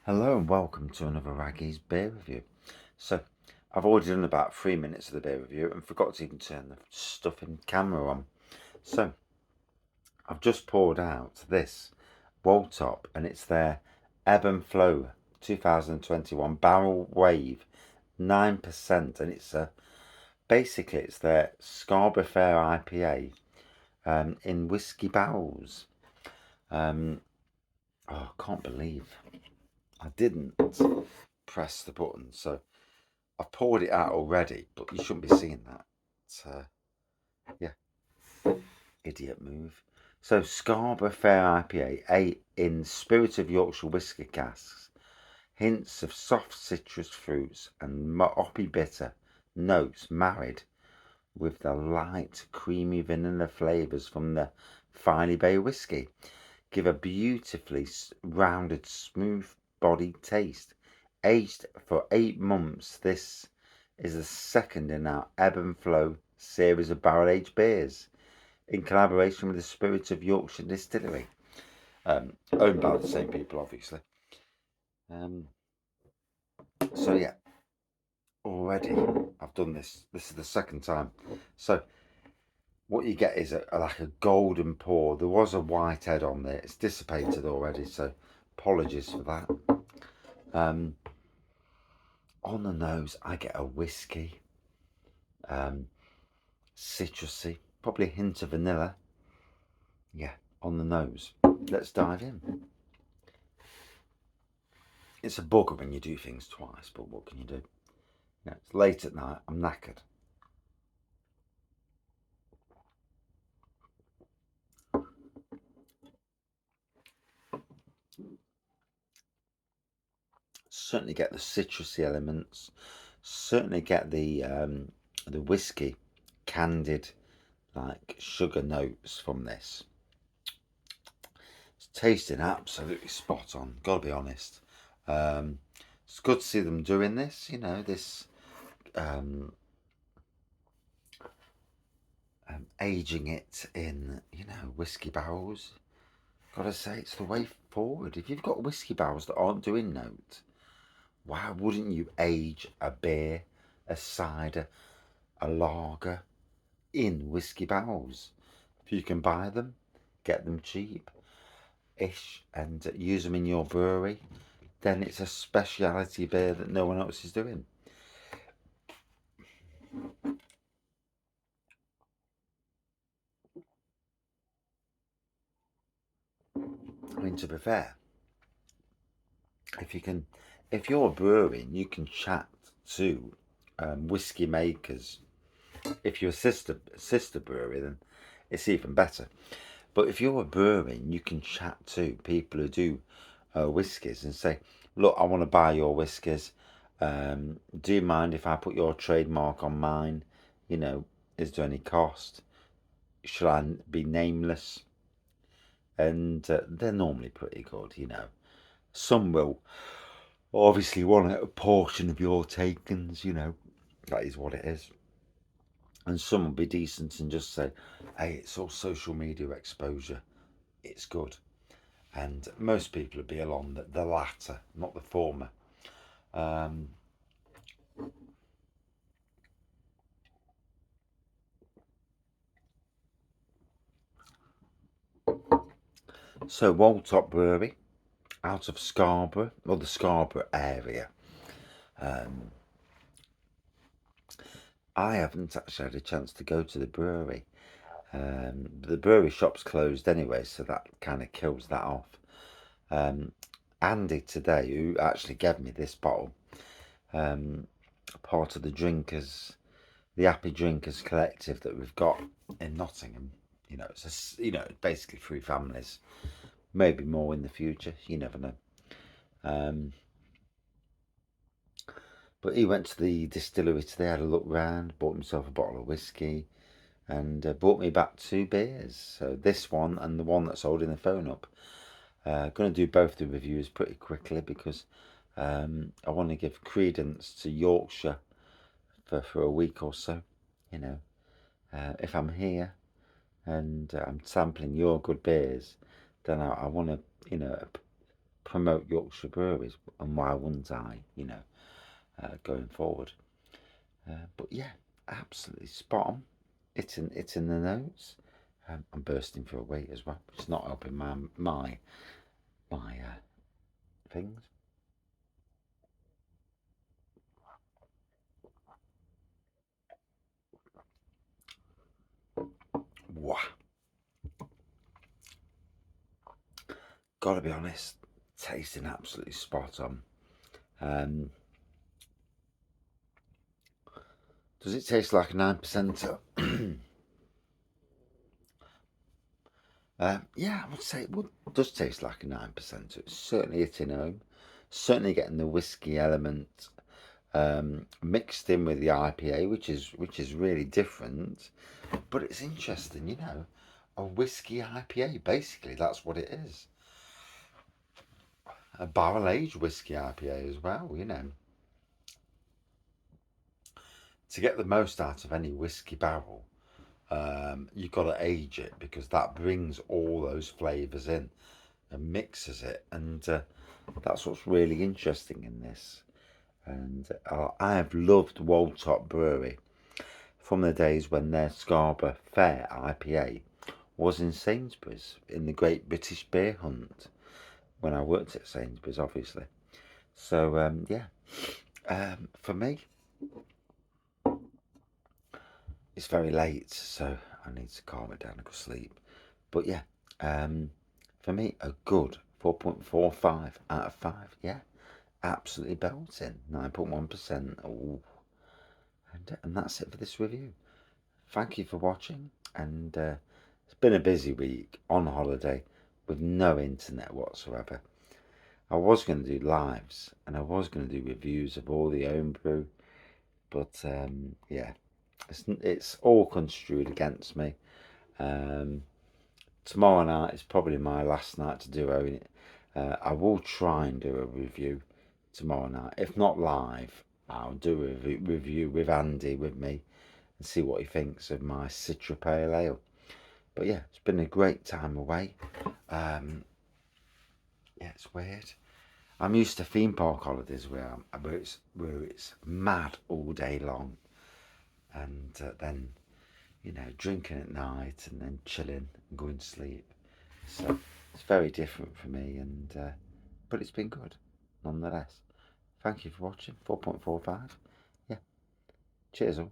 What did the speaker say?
Hello and welcome to another Raggy's beer review. So, I've already done about 3 minutes of the beer review and forgot to even turn the stuff in camera on. So, I've just poured out this Wold Top and it's their Ebb and Flow 2021 Barrelwave 9% and it's basically it's their Scarborough Fair IPA in whiskey barrels. Oh, I can't believe I didn't press the button. So I've poured it out already, but you shouldn't be seeing that. Yeah, idiot move. So Scarborough Fair IPA, in spirit of Yorkshire whiskey casks, hints of soft citrus fruits and hoppy bitter notes married with the light creamy vanilla flavours from the Filey Bay whiskey give a beautifully rounded, smooth bodied taste. Aged for 8 months, this is the second in our Ebb and Flow series of barrel-aged beers in collaboration with the Spirit of Yorkshire Distillery, owned by the same people, obviously. So yeah, already I've done this. This is the second time. So what you get is like a golden pour. There was a white head on there. It's dissipated already, so apologies for that. On the nose, I get a whiskey, citrusy, probably a hint of vanilla. Yeah, on the nose. Let's dive in. It's a bugger when you do things twice, but what can you do? Yeah, it's late at night. I'm knackered. Certainly get the citrusy elements. Certainly get the whiskey, candied, like sugar notes from this. It's tasting absolutely spot on. Gotta be honest. It's good to see them doing this. This aging it in whiskey barrels. Gotta say, it's the way forward. If you've got whiskey barrels that aren't doing note, why wouldn't you age a beer, a cider, a lager in whiskey barrels? If you can buy them, get them cheap-ish, and use them in your brewery, then it's a speciality beer that no one else is doing. I mean, to be fair, if you're brewing, you can chat to whiskey makers. If you're a sister brewery, then it's even better. But if you're a brewing, you can chat to people who do whiskies and say, "Look, I want to buy your whiskies. Do you mind if I put your trademark on mine? Is there any cost? Should I be nameless?" And they're normally pretty good. Some will obviously want a portion of your takings. That is what it is. And some will be decent and just say, "Hey, it's all social media exposure. It's good." And most people would be along the latter, not the former. Um, so Wold Top Brewery, out of Scarborough, or the Scarborough area. I haven't actually had a chance to go to the brewery. The brewery shop's closed anyway, so that kind of kills that off. Andy today, who actually gave me this bottle, part of the Happy Drinkers collective that we've got in Nottingham. It's basically 3 families, maybe more in the future. You never know. But he went to the distillery today, had a look round, bought himself a bottle of whiskey, and brought me back 2 beers. So this one and the one that's holding the phone up. Going to do both the reviews pretty quickly because I want to give credence to Yorkshire for a week or so. If I'm here and I'm sampling your good beers, then I want to, promote Yorkshire breweries, and why wouldn't I, going forward. But yeah, absolutely spot on. It's in the notes. I'm bursting for a weight as well, which is not helping my things. Wow, gotta be honest, tasting absolutely spot on. Um, does it taste like a 9%? Yeah, I would say does taste like a 9%. It's certainly hitting home. Certainly getting the whiskey element mixed in with the IPA, which is really different. But it's interesting, a whiskey IPA. Basically, that's what it is. A barrel aged whiskey IPA as well. To get the most out of any whiskey barrel, you've got to age it because that brings all those flavours in and mixes it, and that's what's really interesting in this. And I have loved Wold Top Brewery from the days when their Scarborough Fair IPA was in Sainsbury's in the Great British Beer Hunt when I worked at Sainsbury's, obviously. So yeah, for me, it's very late, so I need to calm it down and go sleep. But yeah, for me, a good 4.45 out of 5. Yeah, absolutely belting. 9.1%. Ooh. And that's it for this review. Thank you for watching, and it's been a busy week on holiday with no internet whatsoever. I was going to do lives and I was going to do reviews of all the homebrew, but yeah, it's all construed against me. Um, Tomorrow night is probably my last night to do it. I will try and do a review tomorrow night. If not live, I'll do a review with Andy with me and see what he thinks of my Citra Pale Ale. But yeah, it's been a great time away. Yeah, it's weird. I'm used to theme park holidays where it's mad all day long, and then drinking at night and then chilling and going to sleep. So it's very different for me, and but it's been good nonetheless. Thank you for watching. 4.45. Yeah. Cheers all.